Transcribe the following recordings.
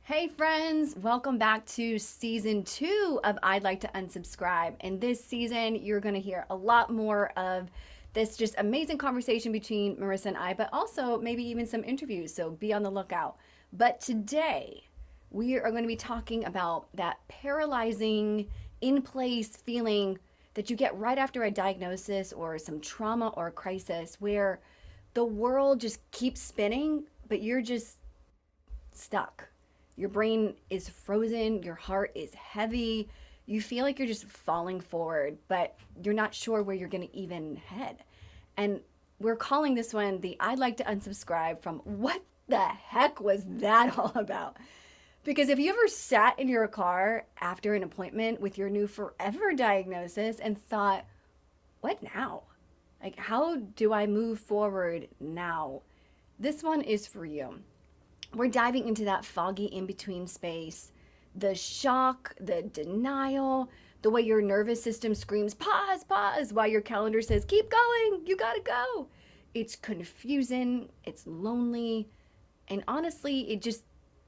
Hey friends, welcome back to season 2 of I'd Like to Unsubscribe. In this season, you're going to hear a lot more of this just amazing conversation between Marissa and I, but also maybe even some interviews, so be on the lookout. But today, we are going to be talking about that paralyzing, in place feeling that you get right after a diagnosis or some trauma or a crisis where the world just keeps spinning, but you're just stuck. Your brain is frozen, your heart is heavy. You feel like you're just falling forward, but you're not sure where you're going to even head. And we're calling this one the I'd Like to Unsubscribe from what the heck was that all about? Because if you ever sat in your car after an appointment with your new forever diagnosis and thought, what now? Like, how do I move forward now? This one is for you. We're diving into that foggy in between space, the shock, the denial, the way your nervous system screams, pause, pause, while your calendar says, keep going, you gotta go. It's confusing, it's lonely, and honestly,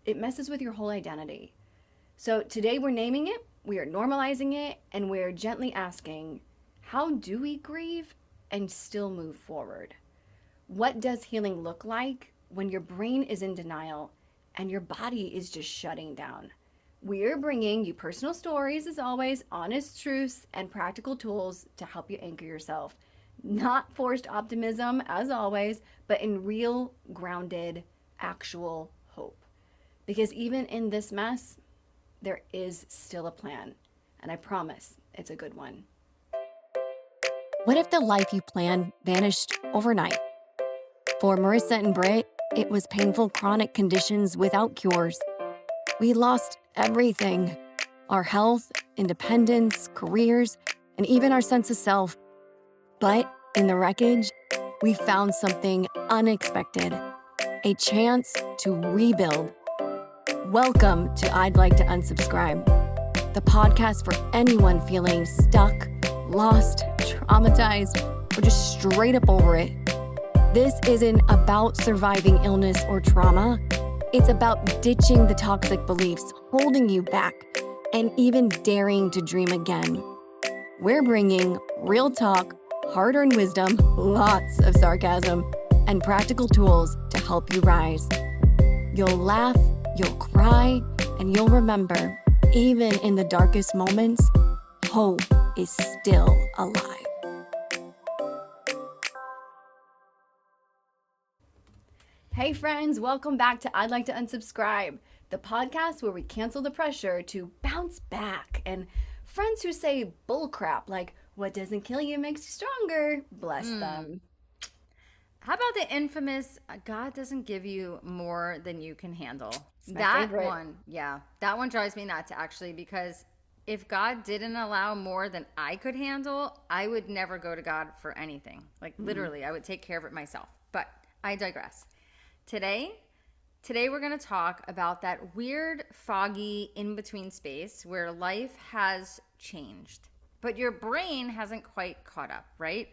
it messes with your whole identity. So today we're naming it, we are normalizing it, and we're gently asking, how do we grieve and still move forward? What does healing look like when your brain is in denial and your body is just shutting down? We're bringing you personal stories, as always, honest truths, and practical tools to help you anchor yourself. Not forced optimism, as always, but in real, grounded, actual hope. Because even in this mess, there is still a plan. And I promise it's a good one. What if the life you planned vanished overnight? For Marissa and Britt, it was painful chronic conditions without cures. We lost everything: our health, independence, careers, and even our sense of self. But in the wreckage, we found something unexpected: a chance to rebuild. Welcome to I'd Like to Unsubscribe, the podcast for anyone feeling stuck, lost, traumatized, or just straight up over it. This isn't about surviving illness or trauma. It's about ditching the toxic beliefs holding you back and even daring to dream again. We're bringing real talk, hard-earned wisdom, lots of sarcasm, and practical tools to help you rise. You'll laugh, you'll cry, and you'll remember, even in the darkest moments, hope is still alive. Hey friends, welcome back to I'd Like to Unsubscribe, the podcast where we cancel the pressure to bounce back. And friends who say bullcrap like, what doesn't kill you makes you stronger, bless them. How about the infamous God doesn't give you more than you can handle? It's my That favorite. one, yeah, that one drives me nuts actually, because if God didn't allow more than I could handle, I would never go to God for anything. Like literally, I would take care of it myself. But I digress. Today we're going to talk about that weird, foggy in-between space where life has changed, but your brain hasn't quite caught up, right?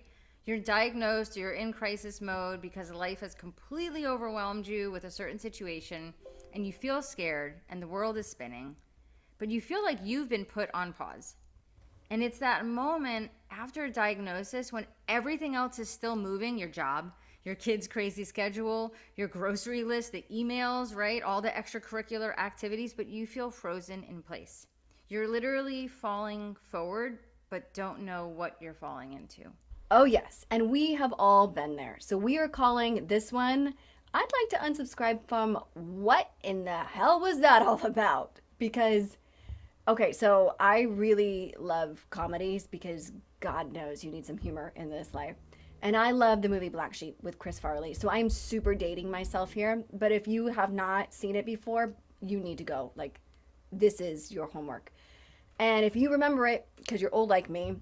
You're diagnosed, you're in crisis mode because life has completely overwhelmed you with a certain situation, and you feel scared and the world is spinning, but you feel like you've been put on pause. And it's that moment after a diagnosis when everything else is still moving, your job, your kid's crazy schedule, your grocery list, the emails, right? All the extracurricular activities, but you feel frozen in place. You're literally falling forward, but don't know what you're falling into. Oh, yes, and we have all been there. So we are calling this one, I'd Like to Unsubscribe from what in the hell was that all about? Because, okay, so I really love comedies because God knows you need some humor in this life. And I love the movie Black Sheep with Chris Farley. So I'm super dating myself here. But if you have not seen it before, you need to go. Like, this is your homework. And if you remember it, because you're old like me,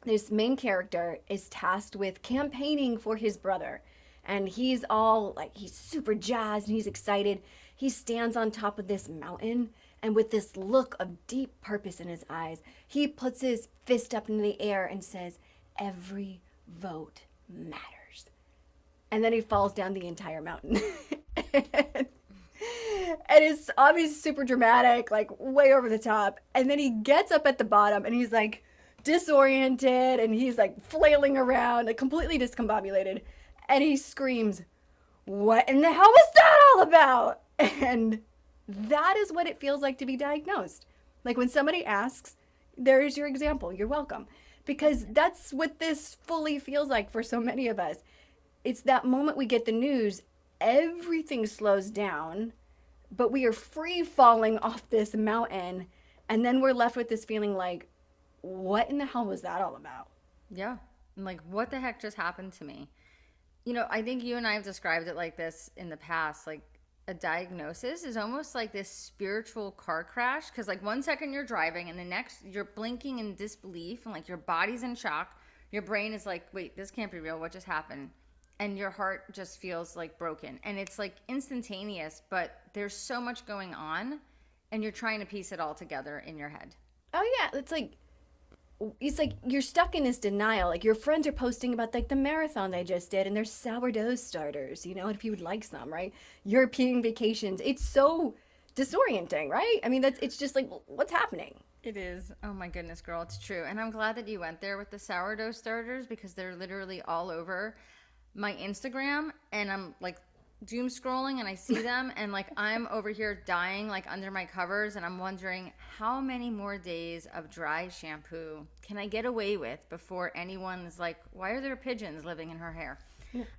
this main character is tasked with campaigning for his brother. And he's all like, he's super jazzed and he's excited. He stands on top of this mountain, and with this look of deep purpose in his eyes, he puts his fist up in the air and says, every vote matters. And then he falls down the entire mountain. And it's obviously super dramatic, like way over the top. And then he gets up at the bottom and he's like disoriented and he's like flailing around, like completely discombobulated. And he screams, "What in the hell was that all about?" And that is what it feels like to be diagnosed. Like when somebody asks, there's your example, you're welcome. Because that's what this fully feels like for so many of us. It's that moment we get the news, everything slows down, but we are free falling off this mountain. And then we're left with this feeling like, what in the hell was that all about? Yeah. And like, what the heck just happened to me? You know, I think you and I have described it like this in the past. Like, a diagnosis is almost like this spiritual car crash. Because, like, 1 second you're driving, and the next you're blinking in disbelief, and like your body's in shock. Your brain is like, wait, this can't be real. What just happened? And your heart just feels like broken. And it's like instantaneous, but there's so much going on, and you're trying to piece it all together in your head. Oh, yeah. It's like you're stuck in this denial. Like your friends are posting about like the marathon they just did and their sourdough starters, you know, if you would like some, right? European vacations. It's so disorienting, right? I mean, it's just like, what's happening? It is. Oh my goodness, girl, it's true. And I'm glad that you went there with the sourdough starters because they're literally all over my Instagram, and I'm like doom scrolling and I see them and like I'm over here dying like under my covers, and I'm wondering how many more days of dry shampoo can I get away with before anyone's like, why are there pigeons living in her hair?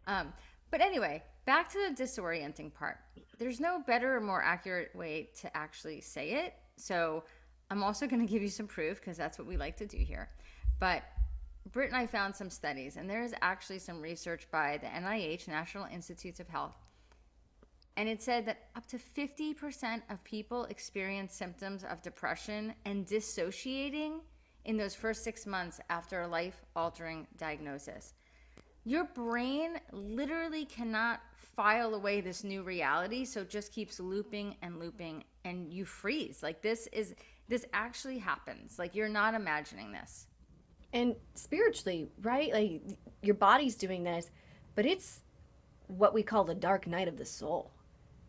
But anyway, back to the disorienting part. There's no better or more accurate way to actually say it. So I'm also going to give you some proof because that's what we like to do here. But Britt and I found some studies, and there's actually some research by the NIH, National Institutes of Health. And it said that up to 50% of people experience symptoms of depression and dissociating in those first 6 months after a life-altering diagnosis. Your brain literally cannot file away this new reality, so it just keeps looping and looping, and you freeze. Like this actually happens. Like you're not imagining this. And spiritually, right? Like your body's doing this, but it's what we call the dark night of the soul.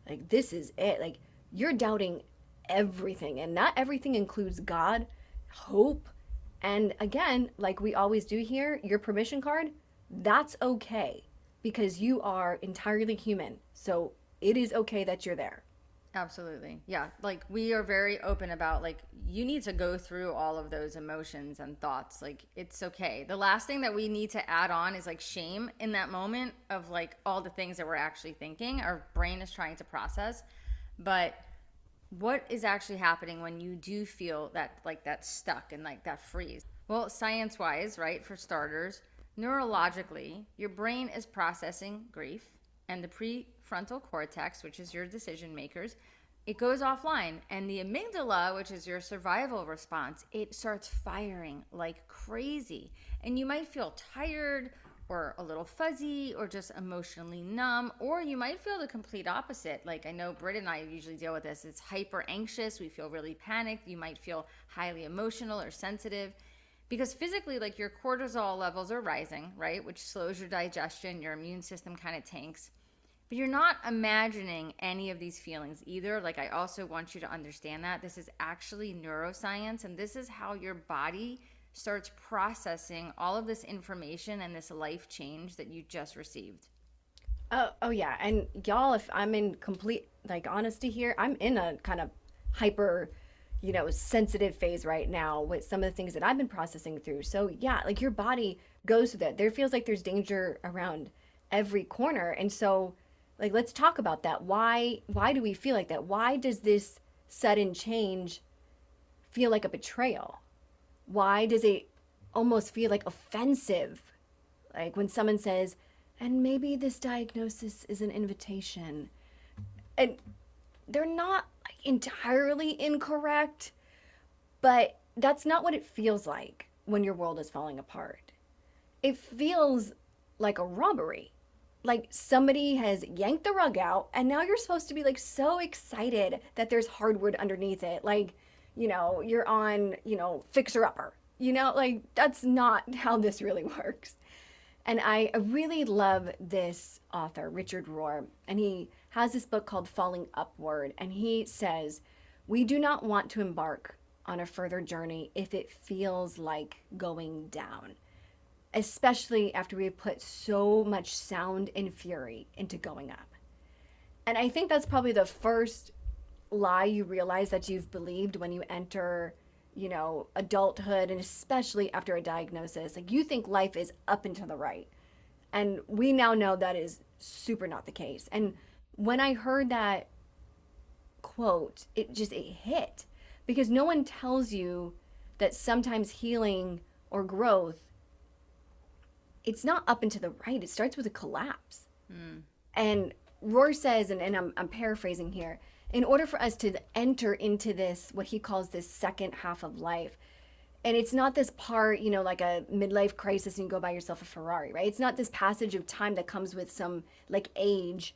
Like this is it. Like you're doubting everything, and not everything includes God, hope, and again, like we always do here, your permission card, that's okay because you are entirely human. So it is okay that you're there. Absolutely. Yeah. Like we are very open about like you need to go through all of those emotions and thoughts. Like it's okay. The last thing that we need to add on is like shame in that moment of like all the things that we're actually thinking our brain is trying to process. But what is actually happening when you do feel that like that stuck and like that freeze? Well, science wise, right, for starters, neurologically, your brain is processing grief, and the prefrontal cortex, which is your decision makers, it goes offline, and the amygdala, which is your survival response, it starts firing like crazy. And you might feel tired or a little fuzzy or just emotionally numb, or you might feel the complete opposite. Like I know Britt and I usually deal with this. It's hyper anxious. We feel really panicked. You might feel highly emotional or sensitive because physically, like your cortisol levels are rising, right? Which slows your digestion. Your immune system kind of tanks. But you're not imagining any of these feelings either. Like I also want you to understand that this is actually neuroscience, and this is how your body starts processing all of this information and this life change that you just received. Oh yeah. And y'all, if I'm in complete like honesty here, I'm in a kind of hyper, sensitive phase right now with some of the things that I've been processing through. So yeah, like your body goes through that. There feels like there's danger around every corner. And so like let's talk about that. Why do we feel like that? Why does this sudden change feel like a betrayal? Why does it almost feel like offensive? Like when someone says, and maybe this diagnosis is an invitation. And they're not entirely incorrect, but that's not what it feels like when your world is falling apart. It feels like a robbery. Like somebody has yanked the rug out and now you're supposed to be like so excited that there's hardwood underneath it. Like, you're on, Fixer Upper. Like that's not how this really works. And I really love this author, Richard Rohr, and he has this book called Falling Upward, and he says, we do not want to embark on a further journey if it feels like going down, especially after we've put so much sound and fury into going up. And I think that's probably the first lie you realize that you've believed when you enter, adulthood, and especially after a diagnosis. Like, you think life is up and to the right. And we now know that is super not the case. And when I heard that quote, it hit, because no one tells you that sometimes healing or growth, it's not up and to the right. It starts with a collapse. And Rohr says, and I'm paraphrasing here, in order for us to enter into this, what he calls this second half of life, and it's not this part, like a midlife crisis and you go buy yourself a Ferrari, right? It's not this passage of time that comes with some like age,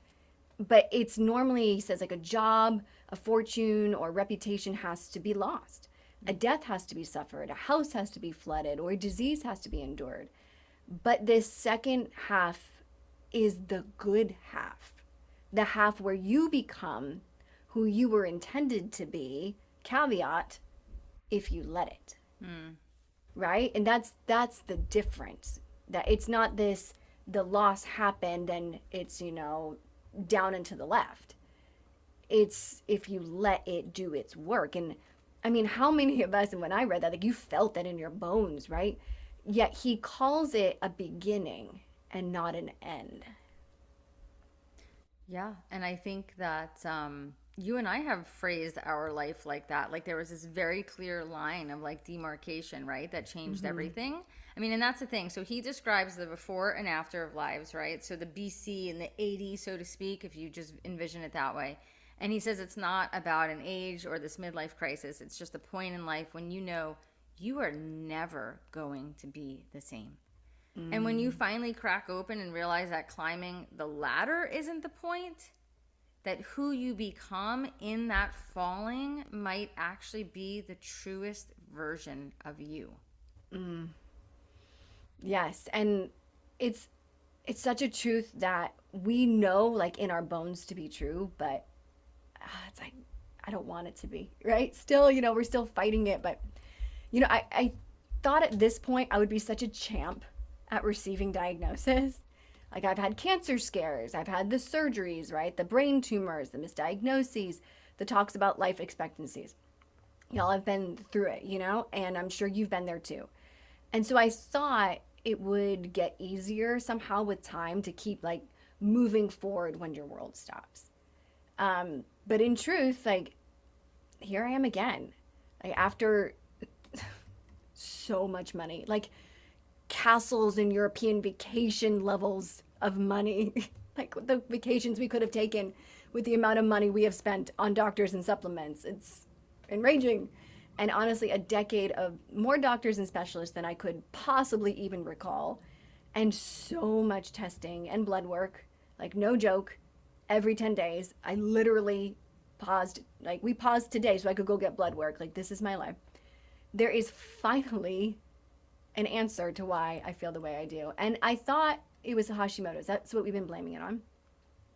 but it's normally, he says, like a job, a fortune, or reputation has to be lost. A death has to be suffered, a house has to be flooded, or a disease has to be endured. But this second half is the good half, the half where you become who you were intended to be, caveat, if you let it. Right? And that's the difference. That it's not this, the loss happened and it's, down and to the left. It's if you let it do its work. And I mean, how many of us, and when I read that, like, you felt that in your bones, right? Yet he calls it a beginning and not an end. Yeah. And I think that you and I have phrased our life like that. Like, there was this very clear line of like demarcation, right? That changed everything. I mean, and that's the thing. So he describes the before and after of lives, right? So the BC and the 80, so to speak, if you just envision it that way. And he says it's not about an age or this midlife crisis. It's just a point in life when you know you are never going to be the same. And when you finally crack open and realize that climbing the ladder isn't the point, that who you become in that falling might actually be the truest version of you. Yes. And it's such a truth that we know, like, in our bones to be true, but it's like, I don't want it to be, right? Still, we're still fighting it. But, I thought at this point I would be such a champ at receiving diagnosis. Like, I've had cancer scares, I've had the surgeries, right? The brain tumors, the misdiagnoses, the talks about life expectancies. Y'all have been through it, and I'm sure you've been there too. And so I thought it would get easier somehow with time to keep like moving forward when your world stops. But in truth, like, here I am again, like, after so much money, like castles and European vacation levels of money, like the vacations we could have taken with the amount of money we have spent on doctors and supplements. It's enraging. And honestly, a decade of more doctors and specialists than I could possibly even recall. And so much testing and blood work, like, no joke, every 10 days. I literally paused, like, we paused today so I could go get blood work. Like, this is my life. There is finally an answer to why I feel the way I do. And I thought it was Hashimoto's. That's what we've been blaming it on.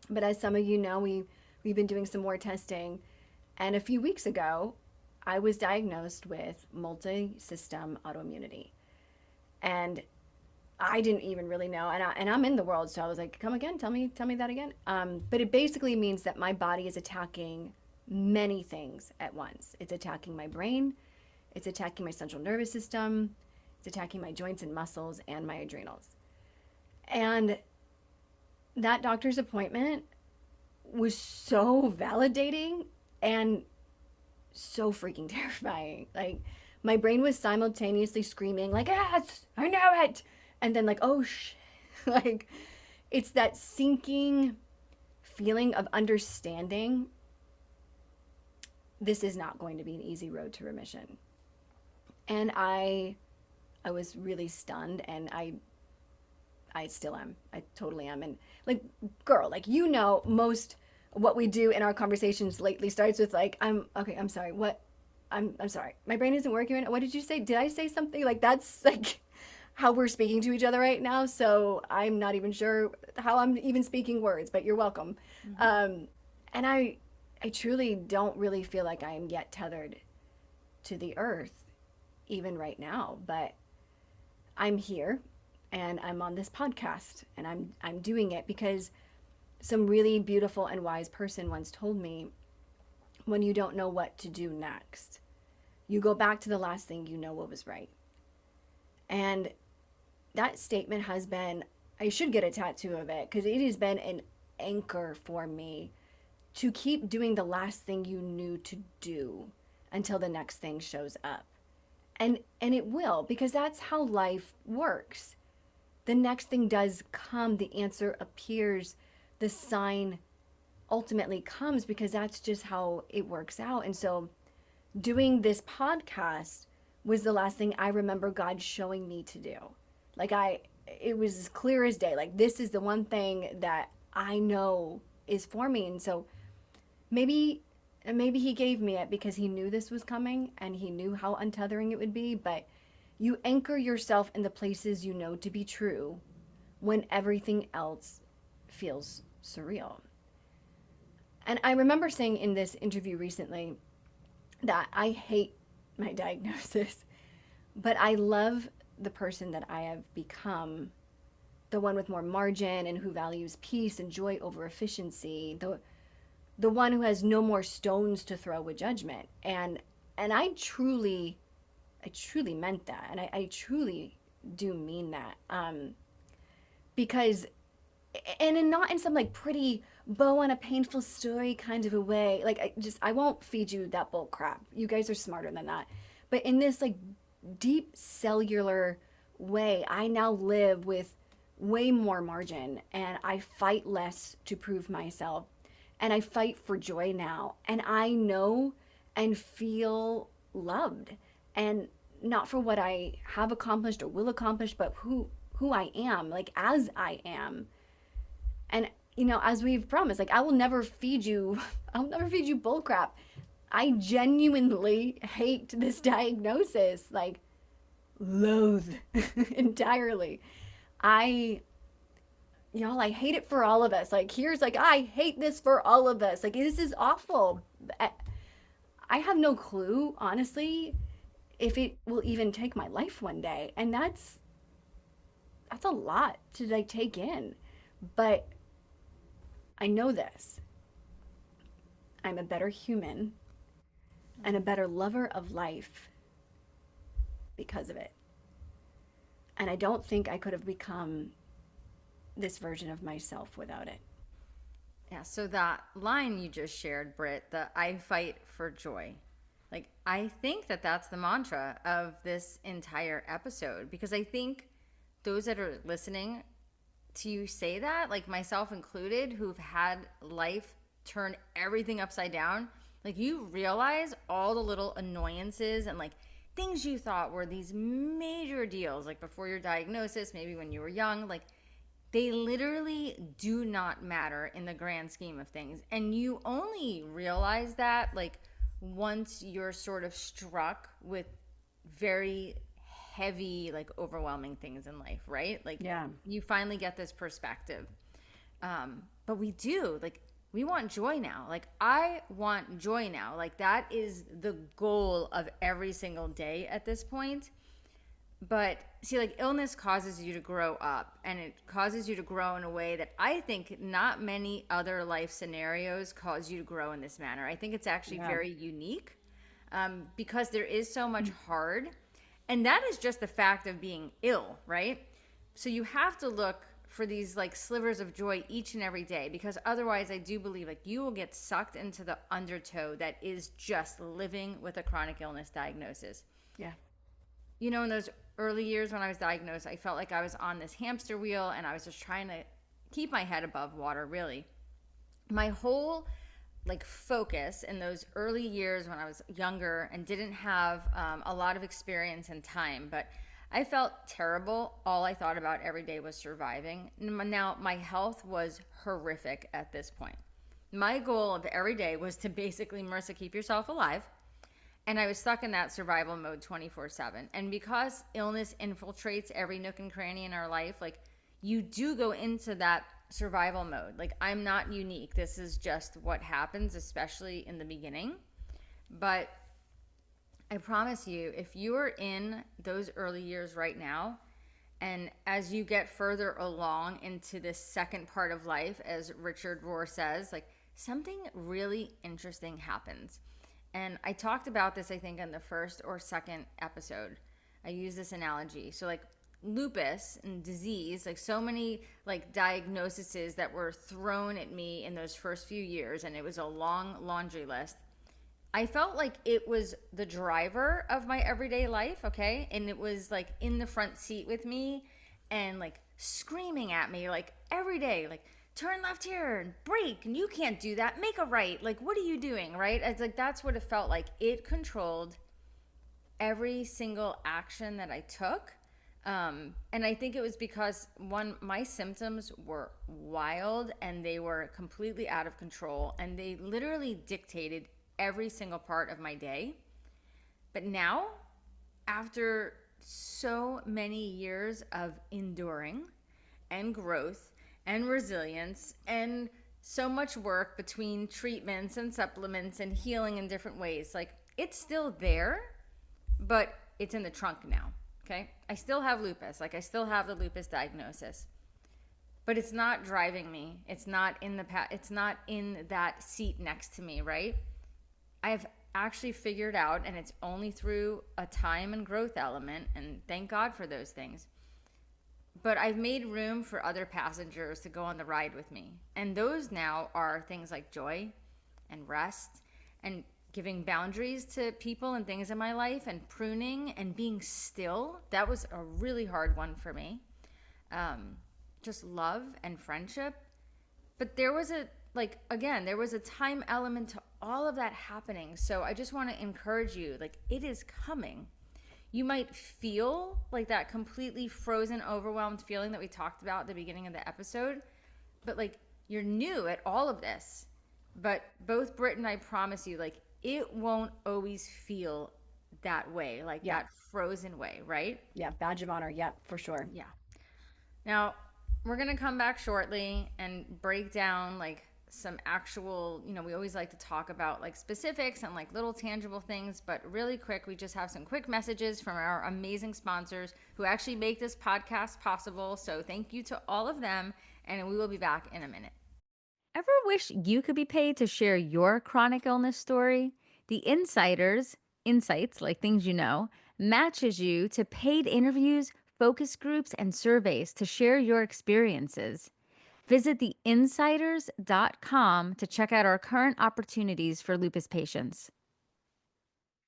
But as some of you know, we've been doing some more testing. And a few weeks ago, I was diagnosed with multi-system autoimmunity. And I didn't even really know. And I'm in the world, so I was like, come again? Tell me that again. But it basically means that my body is attacking many things at once. It's attacking my brain. It's attacking my central nervous system. It's attacking my joints and muscles and my adrenals. And that doctor's appointment was so validating and so freaking terrifying. Like, my brain was simultaneously screaming, like, yes, I know it. And then, like, oh, shit. Like, it's that sinking feeling of understanding this is not going to be an easy road to remission. And I was really stunned, and I still am. I totally am. And, like, girl, like, most what we do in our conversations lately starts with, like, I'm sorry. What? I'm sorry. My brain isn't working right now. What did you say? Did I say something? Like, that's, like, how we're speaking to each other right now. So I'm not even sure how I'm even speaking words, but you're welcome. And I truly don't really feel like I am yet tethered to the earth, even right now. But I'm here and I'm on this podcast and I'm doing it because some really beautiful and wise person once told me, when you don't know what to do next, you go back to the last thing you know what was right. And that statement has been, I should get a tattoo of it because it has been an anchor for me to keep doing the last thing you knew to do until the next thing shows up. And it will, because that's how life works. The next thing does come, the answer appears, the sign ultimately comes, because that's just how it works out. And so doing this podcast was the last thing I remember God showing me to do. Like it was as clear as day. Like, this is the one thing that I know is for me. And so maybe he gave me it because he knew this was coming and he knew how untethering it would be. But you anchor yourself in the places you know to be true when everything else feels surreal. And I remember saying in this interview recently that I hate my diagnosis, but I love the person that I have become, the one with more margin and who values peace and joy over efficiency, the one who has no more stones to throw with judgment. And I truly meant that, and I truly do mean that, because, and not in some like pretty bow on a painful story kind of a way. Like, I won't feed you that bull crap. You guys are smarter than that. But in this like deep cellular way, I now live with way more margin, and I fight less to prove myself, and I fight for joy now, and I know and feel loved, and not for what I have accomplished or will accomplish, but who I am, like as I am. And you know, as we've promised, like, I'll never feed you bullcrap. I genuinely hate this diagnosis, like loathe entirely. Y'all, I hate it for all of us. Like, here's like, I hate this for all of us. Like, this is awful. I have no clue, honestly, if it will even take my life one day. And that's a lot to like take in. But I know this. I'm a better human and a better lover of life because of it. And I don't think I could have become this version of myself without it. Yeah, so that line you just shared, Britt, the I fight for joy. Like, I think that that's the mantra of this entire episode, because I think those that are listening to you say that, like myself included, who've had life turn everything upside down, like, you realize all the little annoyances and like things you thought were these major deals, like before your diagnosis, maybe when you were young, like they literally do not matter in the grand scheme of things. And you only realize that like once you're sort of struck with very heavy, like overwhelming things in life, right? Like, yeah, you finally get this perspective. But we do, like, we want joy now. Like, I want joy now. Like, that is the goal of every single day at this point. But see, like, illness causes you to grow up, and it causes you to grow in a way that I think not many other life scenarios cause you to grow in this manner. I think it's actually very unique, because there is so much hard. And that is just the fact of being ill, right? So you have to look for these like slivers of joy each and every day, because otherwise I do believe like you will get sucked into the undertow that is just living with a chronic illness diagnosis. Yeah. You know, in those early years when I was diagnosed, I felt like I was on this hamster wheel and I was just trying to keep my head above water, really. My whole like focus in those early years when I was younger and didn't have a lot of experience and time, but I felt terrible. All I thought about every day was surviving. Now, my health was horrific at this point. My goal of every day was to basically, Marissa, keep yourself alive And I was stuck in that survival mode 24/7. And because illness infiltrates every nook and cranny in our life, like you do go into that survival mode. Like I'm not unique. This is just what happens, especially in the beginning. But I promise you, if you are in those early years right now, and as you get further along into this second part of life, as Richard Rohr says, like something really interesting happens. And I talked about this, I think, in the first or second episode. I use this analogy. So like lupus and disease, like so many like diagnoses that were thrown at me in those first few years, and it was a long laundry list. I felt like it was the driver of my everyday life, okay? And it was like in the front seat with me and like screaming at me like every day, like turn left here and brake and you can't do that, make a right, like what are you doing, right? It's like that's what it felt like. It controlled every single action that I took. And I think it was because one, my symptoms were wild and they were completely out of control and they literally dictated every single part of my day. But now, after so many years of enduring and growth and resilience and so much work between treatments and supplements and healing in different ways, like it's still there, but it's in the trunk now. Okay. I still have lupus. Like I still have the lupus diagnosis, but it's not driving me. It's not in it's not in that seat next to me. Right. I've actually figured out, and it's only through a time and growth element, and thank God for those things. But I've made room for other passengers to go on the ride with me. And those now are things like joy and rest and giving boundaries to people and things in my life and pruning and being still. That was a really hard one for me. Just love and friendship. But there was there was a time element to all of that happening. So I just want to encourage you, like it is coming. You might feel like that completely frozen, overwhelmed feeling that we talked about at the beginning of the episode, but like you're new at all of this. But both Britt and I promise you, like it won't always feel that way, like that frozen way, right? Yeah, badge of honor. Yeah, for sure. Yeah. Now, we're going to come back shortly and break down like some actual, we always like to talk about like specifics and like little tangible things, but really quick, we just have some quick messages from our amazing sponsors who actually make this podcast possible. So thank you to all of them, and we will be back in a minute. Ever wish you could be paid to share your chronic illness story? The Insiders, insights like things you know, matches you to paid interviews, focus groups, and surveys to share your experiences. Visit theinsiders.com to check out our current opportunities for lupus patients.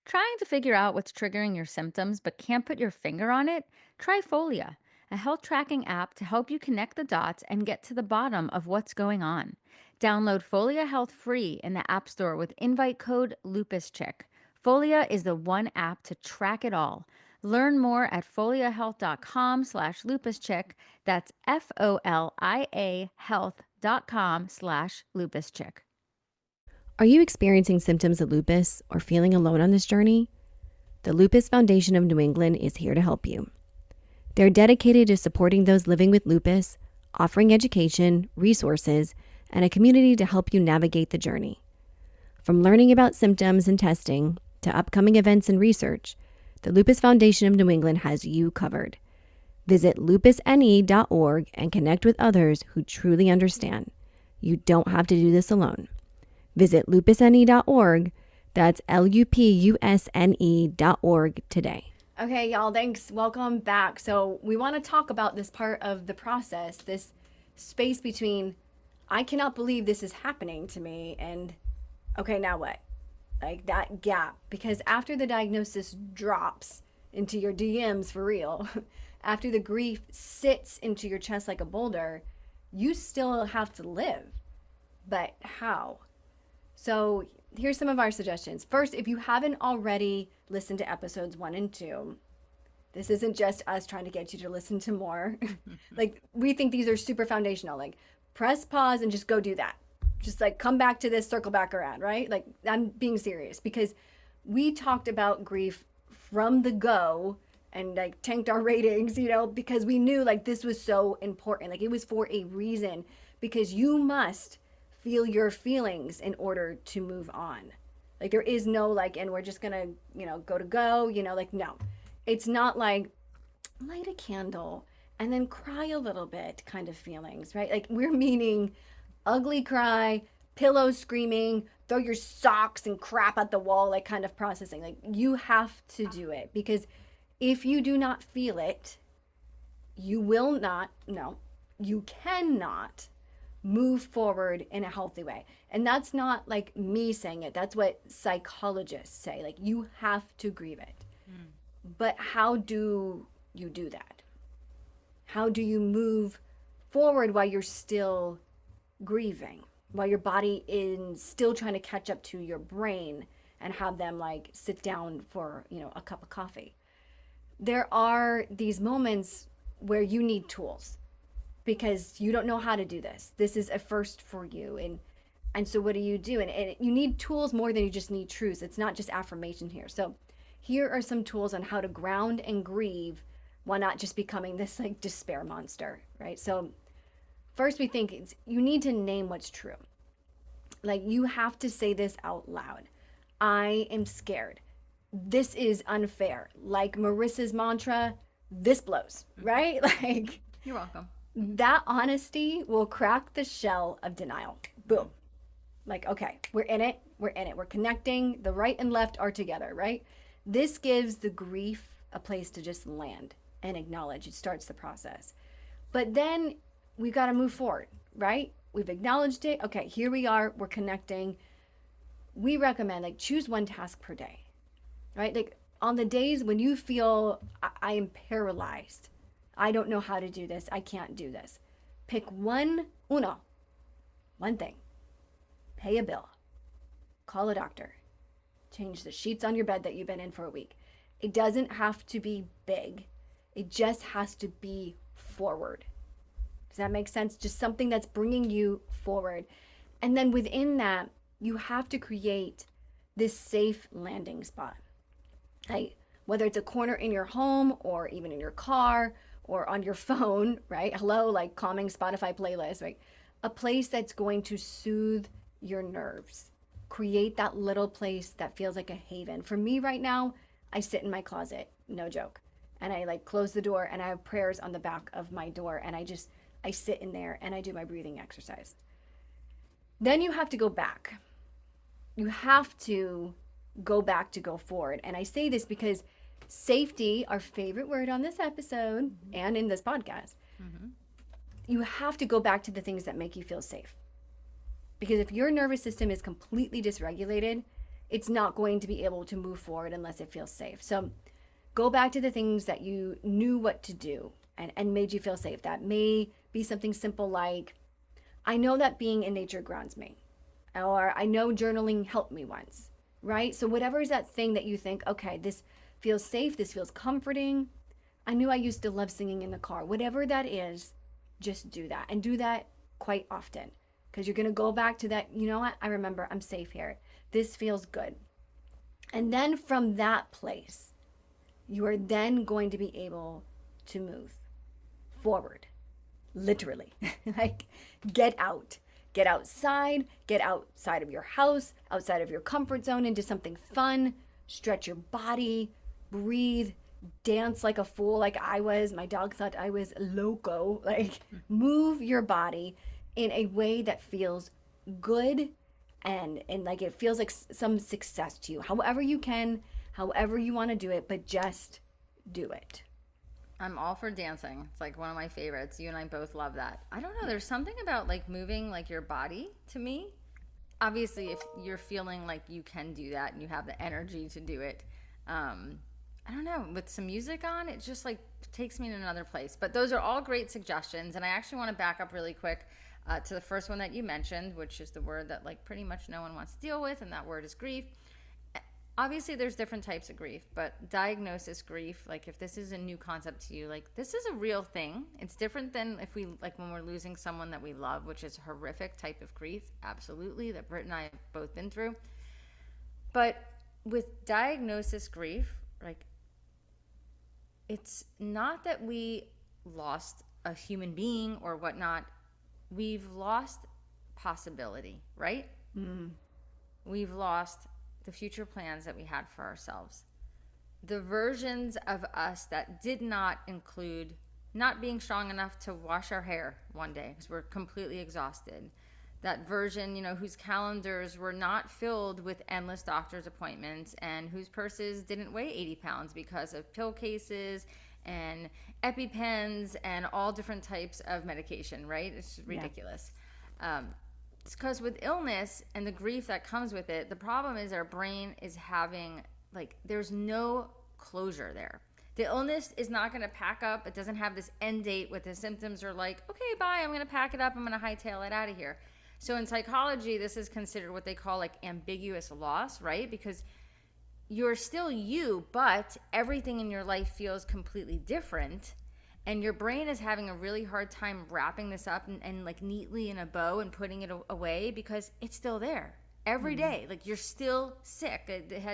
Trying to figure out what's triggering your symptoms but can't put your finger on it? Try Folia, a health tracking app to help you connect the dots and get to the bottom of what's going on. Download Folia Health free in the App Store with invite code LupusChick. Folia is the one app to track it all. Learn more at foliahealth.com/lupuscheck. That's FOLIA health.com/lupuscheck. Are you experiencing symptoms of lupus or feeling alone on this journey? The Lupus Foundation of New England is here to help you. They're dedicated to supporting those living with lupus, offering education, resources, and a community to help you navigate the journey. From learning about symptoms and testing to upcoming events and research, the Lupus Foundation of New England has you covered. Visit lupusne.org and connect with others who truly understand. You don't have to do this alone. Visit lupusne.org. That's lupusne.org today. Okay, y'all, thanks. Welcome back. So we want to talk about this part of the process, this space between, I cannot believe this is happening to me, and okay, now what? Like that gap. Because after the diagnosis drops into your DMs for real, after the grief sits into your chest like a boulder, you still have to live. But how? So here's some of our suggestions. First, if you haven't already listened to episodes 1 and 2, this isn't just us trying to get you to listen to more. Like, we think these are super foundational. Like, press pause and just go do that. Just like come back to this, circle back around, right? Like, I'm being serious, because we talked about grief from the go and like tanked our ratings, because we knew like this was so important. Like it was for a reason, because you must feel your feelings in order to move on. Like there is no like, and we're just gonna, go, like no. It's not like light a candle and then cry a little bit kind of feelings, right? Like we're meaning ugly cry, pillow screaming, throw your socks and crap at the wall, like kind of processing. Like you have to do it, because if you do not feel it, you will not, no, you cannot move forward in a healthy way. And that's not like me saying it, that's what psychologists say. Like you have to grieve it. But how do you do that? How do you move forward while you're still grieving, while your body is still trying to catch up to your brain and have them like sit down for, a cup of coffee? There are these moments where you need tools because you don't know how to do this. This is a first for you. And so what do you do? And you need tools more than you just need truths. It's not just affirmation here. So here are some tools on how to ground and grieve while not just becoming this like despair monster, right? So first we think you need to name what's true. Like you have to say this out loud. I am scared. This is unfair. Like Marissa's mantra, this blows, right? Like You're welcome. that honesty will crack the shell of denial. Boom. Like, okay, we're in it. We're in it. We're connecting. The right and left are together, right? This gives the grief a place to just land and acknowledge. It starts the process. But then we've got to move forward, right? We've acknowledged it. Okay, here we are. We're connecting. We recommend like choose one task per day, right? Like on the days when you feel I am paralyzed, I don't know how to do this, I can't do this. Pick one thing. Pay a bill. Call a doctor. Change the sheets on your bed that you've been in for a week. It doesn't have to be big. It just has to be forward. Does that make sense? Just something that's bringing you forward. And then within that, you have to create this safe landing spot. Right? Whether it's a corner in your home or even in your car or on your phone, right? Hello, like calming Spotify playlist, right? A place that's going to soothe your nerves. Create that little place that feels like a haven. For me right now, I sit in my closet, no joke. And I like close the door and I have prayers on the back of my door and I sit in there and I do my breathing exercise. Then you have to go back. You have to go back to go forward. And I say this because safety, our favorite word on this episode and in this podcast, you have to go back to the things that make you feel safe. Because if your nervous system is completely dysregulated, it's not going to be able to move forward unless it feels safe. So go back to the things that you knew what to do and made you feel safe. That may be something simple like, I know that being in nature grounds me. Or I know journaling helped me once, right? So whatever is that thing that you think, okay, this feels safe, this feels comforting. I knew I used to love singing in the car. Whatever that is, just do that. And do that quite often. Because you're going to go back to that, you know what? I remember I'm safe here. This feels good. And then from that place, you are then going to be able to move forward. Literally. Like get out. Get outside. Get outside of your house, outside of your comfort zone into something fun. Stretch your body. Breathe. Dance like a fool like I was. My dog thought I was loco. Like move your body in a way that feels good and like it feels like some success to you. However you can, however you want to do it, but just do it. I'm all for dancing. It's like one of my favorites. You and I both love that. I don't know. There's something about like moving like your body to me. Obviously, if you're feeling like you can do that and you have the energy to do it, I don't know, with some music on, it just like takes me in another place. But those are all great suggestions. And I actually want to back up really quick to the first one that you mentioned, which is the word that like pretty much no one wants to deal with. And that word is grief. Obviously, there's different types of grief, but diagnosis grief, like if this is a new concept to you, like this is a real thing. It's different than if we, like when we're losing someone that we love, which is a horrific type of grief. Absolutely. That Britt and I have both been through. But with diagnosis grief, like, it's not that we lost a human being or whatnot. We've lost possibility, right? We've lost the future plans that we had for ourselves. The versions of us that did not include not being strong enough to wash our hair one day because we're completely exhausted. That version, whose calendars were not filled with endless doctor's appointments and whose purses didn't weigh 80 pounds because of pill cases and EpiPens and all different types of medication, right? It's ridiculous. It's because with illness and the grief that comes with it, the problem is our brain is having, there's no closure there. The illness is not going to pack up. It doesn't have this end date with the symptoms are like, okay, bye, I'm going to pack it up. I'm going to hightail it out of here. So in psychology, this is considered what they call ambiguous loss, right? Because you're still you, but everything in your life feels completely different. And your brain is having a really hard time wrapping this up and neatly in a bow and putting it away because it's still there every day. You're still sick.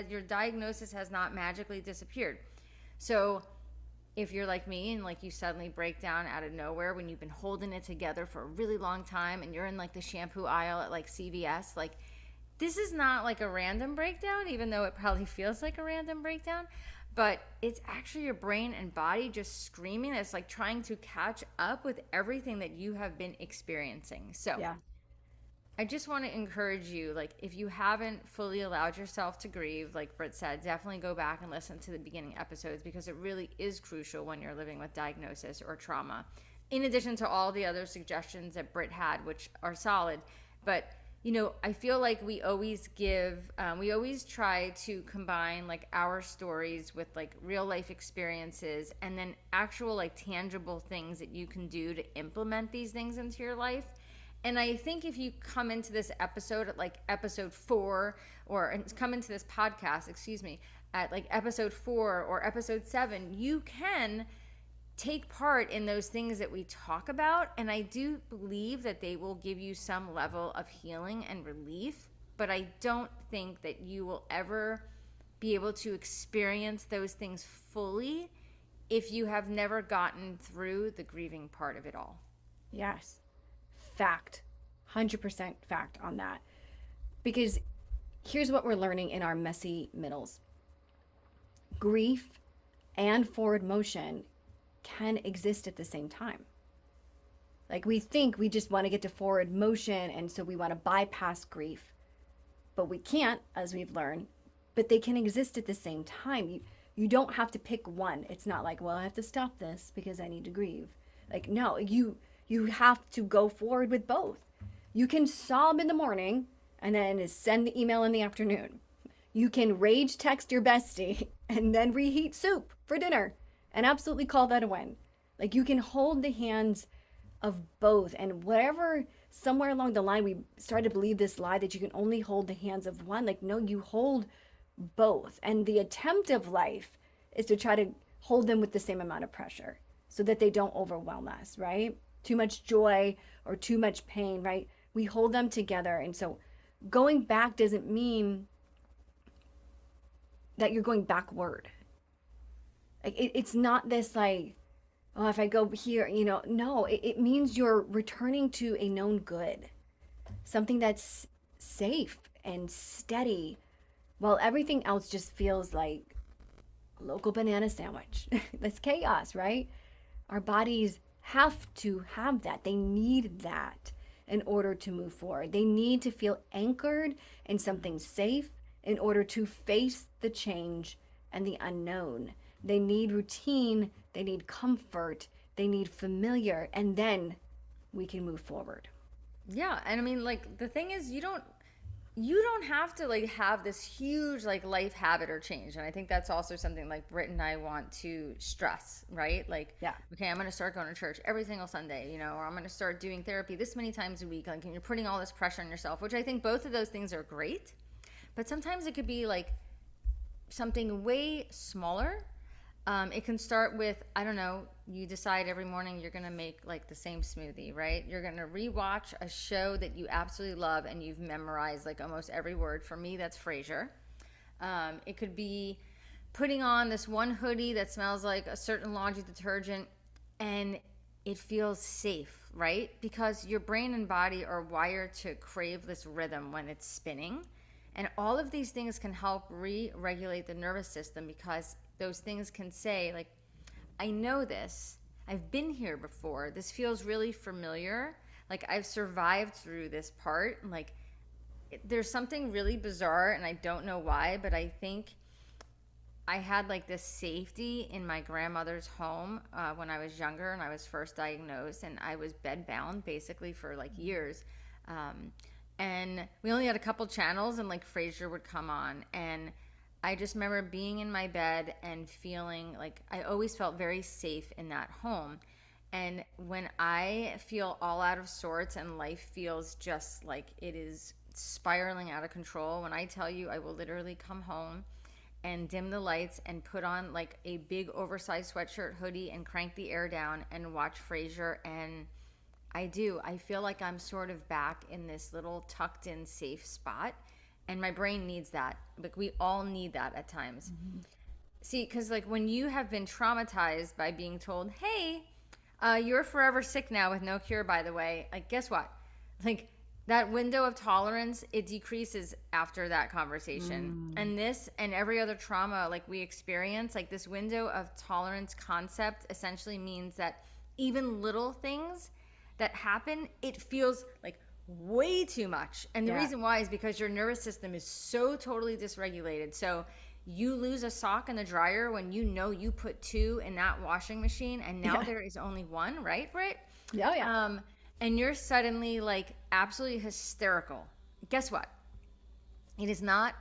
Your diagnosis has not magically disappeared. So if you're like me and you suddenly break down out of nowhere when you've been holding it together for a really long time and you're in the shampoo aisle at CVS, this is not a random breakdown, even though it probably feels like a random breakdown. But it's actually your brain and body just screaming. It's trying to catch up with everything that you have been experiencing. So yeah. I just want to encourage you, if you haven't fully allowed yourself to grieve, like Britt said, definitely go back and listen to the beginning episodes because it really is crucial when you're living with diagnosis or trauma. In addition to all the other suggestions that Britt had, which are solid. But I feel like we always try to combine our stories with real life experiences and then actual come things that you can do to implement these things into your life. And I think if you come into this episode at episode 4 or come into this podcast, at episode 4 or episode 7, you can take part in those things that we talk about, and I do believe that they will give you some level of healing and relief, but I don't think that you will ever be able to experience those things fully if you have never gotten through the grieving part of it all. Yes. Fact. 100% fact on that. Because here's what we're learning in our messy middles. Grief and forward motion can exist at the same time. We think we just want to get to forward motion, and so we want to bypass grief. But we can't, as we've learned. But they can exist at the same time. You don't have to pick one. It's not well, I have to stop this because I need to grieve. No, you have to go forward with both. You can sob in the morning and then send the email in the afternoon. You can rage text your bestie and then reheat soup for dinner and absolutely call that a win. You can hold the hands of both. And whatever, somewhere along the line, we started to believe this lie that you can only hold the hands of one. No, you hold both. And the attempt of life is to try to hold them with the same amount of pressure so that they don't overwhelm us, right? Too much joy or too much pain, right? We hold them together. And so going back doesn't mean that you're going backward. It's not this oh, if I go here, no, it means you're returning to a known good, something that's safe and steady, while everything else just feels like a local banana sandwich. That's chaos, right? Our bodies have to have that. They need that in order to move forward. They need to feel anchored in something safe in order to face the change and the unknown. They need routine, they need comfort, they need familiar, and then we can move forward. Yeah, and I mean, the thing is, you don't have to have this huge life habit or change. And I think that's also something Britt and I want to stress, right? Yeah. Okay, I'm going to start going to church every single Sunday, or I'm going to start doing therapy this many times a week. And you're putting all this pressure on yourself, which I think both of those things are great. But sometimes it could be something way smaller. It can start with, I don't know, you decide every morning you're going to make the same smoothie, right? You're going to rewatch a show that you absolutely love and you've memorized almost every word. For me, that's Frasier. It could be putting on this one hoodie that smells like a certain laundry detergent and it feels safe, right? Because your brain and body are wired to crave this rhythm when it's spinning. And all of these things can help re-regulate the nervous system because those things can say, like, I know this. I've been here before. This feels really familiar. Like, I've survived through this part. Like, there's something really bizarre, and I don't know why, but I think I had like this safety in my grandmother's home when I was younger and I was first diagnosed, and I was bedbound basically for like years. And we only had a couple channels, and like Frasier would come on, and I just remember being in my bed and feeling like I always felt very safe in that home. And when I feel all out of sorts and life feels just like it is spiraling out of control, when I tell you I will literally come home and dim the lights and put on like a big oversized sweatshirt hoodie and crank the air down and watch Frasier, and I feel like I'm sort of back in this little tucked in safe spot, and my brain needs that. Like, we all need that at times. See, because like when you have been traumatized by being told, hey, you're forever sick now with no cure, by the way, like, guess what? Like, that window of tolerance, it decreases after that conversation. And this and every other trauma like we experience, like this window of tolerance concept essentially means that even little things that happen, it feels like way too much. And the reason why is because your nervous system is so totally dysregulated. So you lose a sock in the dryer when you know you put 2 in that washing machine, and now there is only 1, right, Britt? Yeah. And you're suddenly like absolutely hysterical. Guess what? It is not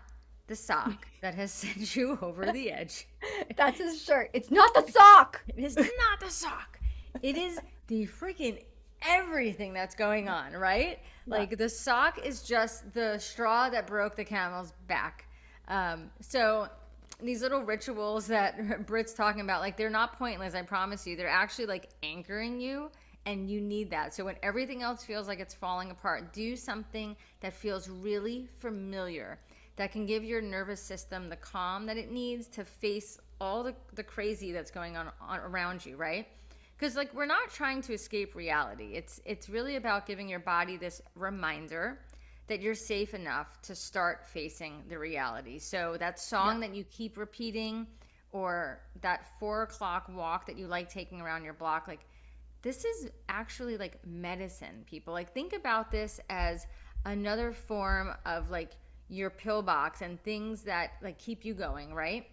the sock that has sent you over the edge. That's his shirt. It's not the sock. It is not the sock. It is the freaking everything that's going on, right? Like, the sock is just the straw that broke the camel's back. So these little rituals that Britt's talking about, like, they're not pointless, I promise you. They're actually like anchoring you. And you need that. So when everything else feels like it's falling apart, do something that feels really familiar, that can give your nervous system the calm that it needs to face all the crazy that's going on around you, right? Because like, we're not trying to escape reality. It's really about giving your body this reminder that you're safe enough to start facing the reality. So that song that you keep repeating, or that 4 o'clock walk that you like taking around your block, like, this is actually like medicine, people. Like, think about this as another form of like your pill box and things that like keep you going, right?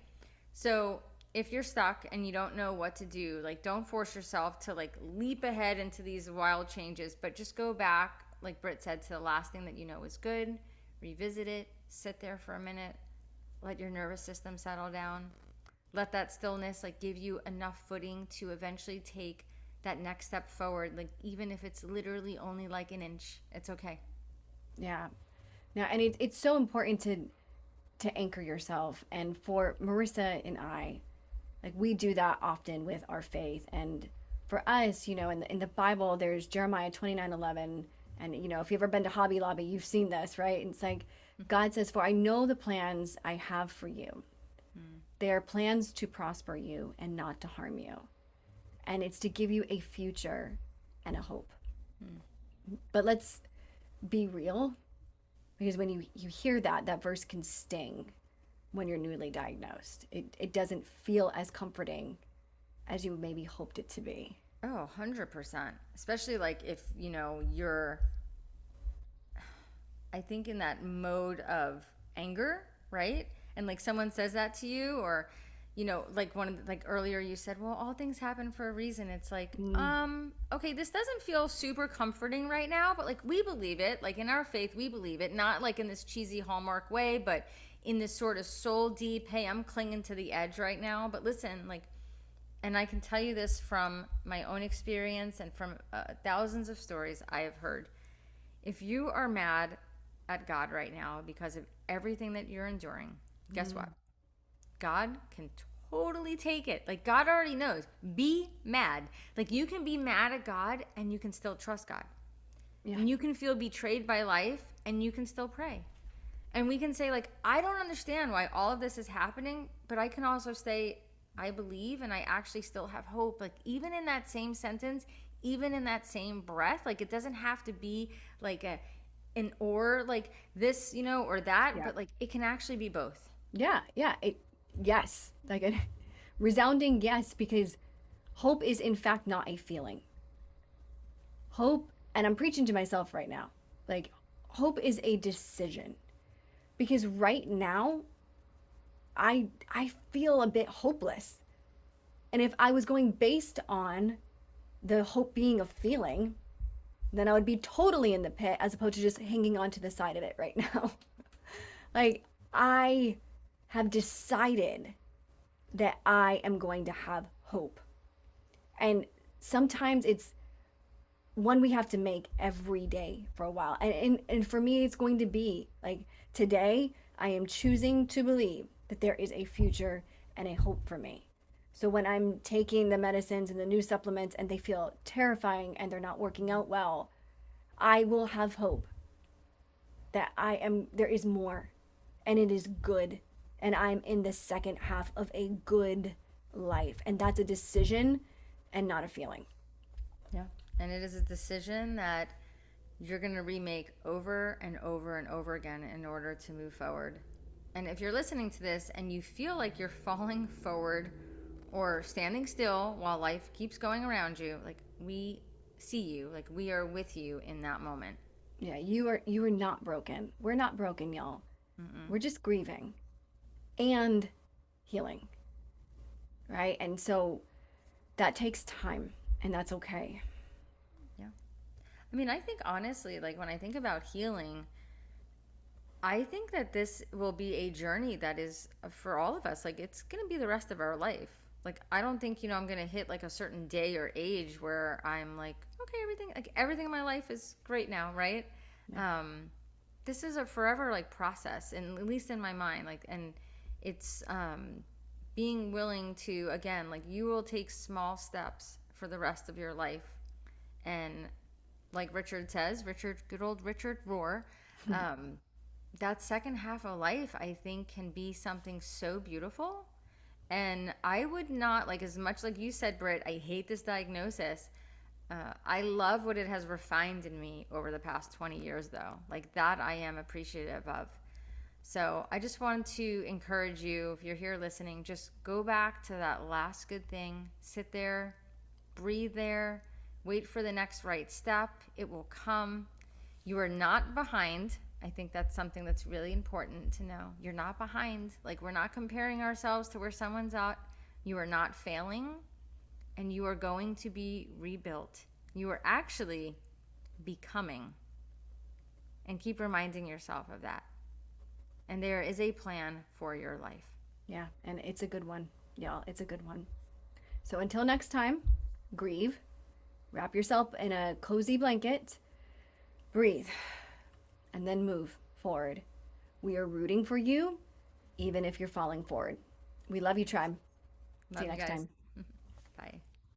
So if you're stuck and you don't know what to do, like, don't force yourself to like leap ahead into these wild changes, but just go back, like Britt said, to the last thing that you know is good, revisit it, sit there for a minute, let your nervous system settle down, let that stillness like give you enough footing to eventually take that next step forward. Like, even if it's literally only like an inch, it's okay. Yeah. Now, and it's so important to anchor yourself. And for Marissa and I, like, we do that often with our faith. And for us, you know, in the Bible, there's Jeremiah 29:11. And, you know, if you've ever been to Hobby Lobby, you've seen this, right? And it's like, God says, for I know the plans I have for you. They are plans to prosper you and not to harm you. And it's to give you a future and a hope. But let's be real, because when you hear that verse can sting when you're newly diagnosed. It doesn't feel as comforting as you maybe hoped it to be. Oh, 100%. Especially like if, you know, you're, I think, in that mode of anger, right? And like someone says that to you, or, you know, like like earlier you said, well, all things happen for a reason. It's like, okay, this doesn't feel super comforting right now, but like, we believe it. Like, in our faith, we believe it. Not like in this cheesy Hallmark way, but in this sort of soul deep, hey, I'm clinging to the edge right now. But listen, like, and I can tell you this from my own experience and from thousands of stories I have heard. If you are mad at God right now because of everything that you're enduring, guess what? God can totally take it. Like, God already knows. Be mad. Like, you can be mad at God and you can still trust God. Yeah. And you can feel betrayed by life and you can still pray. And we can say, like, I don't understand why all of this is happening, but I can also say, I believe and I actually still have hope. Like, even in that same sentence, even in that same breath, like, it doesn't have to be like an or like this, or that, Yeah. but like, it can actually be both. Yeah, yeah. Yes. Like a resounding yes, because hope is in fact not a feeling. Hope, and I'm preaching to myself right now, like hope is a decision. Because right now, I feel a bit hopeless. And if I was going based on the hope being a feeling, then I would be totally in the pit as opposed to just hanging on to the side of it right now. Like, I have decided that I am going to have hope. And sometimes it's one we have to make every day for a while. And for me, it's going to be like today, I am choosing to believe that there is a future and a hope for me. So when I'm taking the medicines and the new supplements and they feel terrifying and they're not working out well, I will have hope that there is more and it is good. And I'm in the second half of a good life. And that's a decision and not a feeling. Yeah. And it is a decision that you're going to remake over and over and over again in order to move forward. And if you're listening to this and you feel like you're falling forward or standing still while life keeps going around you, like, we see you, like, we are with you in that moment. Yeah, you are not broken. We're not broken, y'all. We're just grieving and healing. Right? And so that takes time and that's okay. Yeah. I mean, I think honestly, like, when I think about healing, I think that this will be a journey that is for all of us. Like, it's going to be the rest of our life. Like, I don't think, I'm going to hit like a certain day or age where I'm like, okay, everything in my life is great now, right? Yeah. This is a forever like process, and at least in my mind, like, and it's being willing to, again, like, you will take small steps for the rest of your life. And like Richard says, good old Richard Rohr, that second half of life, I think, can be something so beautiful. And I would not, like, as much like you said, Britt, I hate this diagnosis. I love what it has refined in me over the past 20 years, though. Like, that I am appreciative of. So I just wanted to encourage you, if you're here listening, just go back to that last good thing. Sit there, breathe there, wait for the next right step. It will come. You are not behind. I think that's something that's really important to know. You're not behind. Like, we're not comparing ourselves to where someone's at. You are not failing, and you are going to be rebuilt. You are actually becoming. And keep reminding yourself of that. And there is a plan for your life. Yeah, and it's a good one, y'all. It's a good one. So until next time, grieve, wrap yourself in a cozy blanket, breathe, and then move forward. We are rooting for you, even if you're falling forward. We love you, tribe. Love See you you next guys. time. Bye.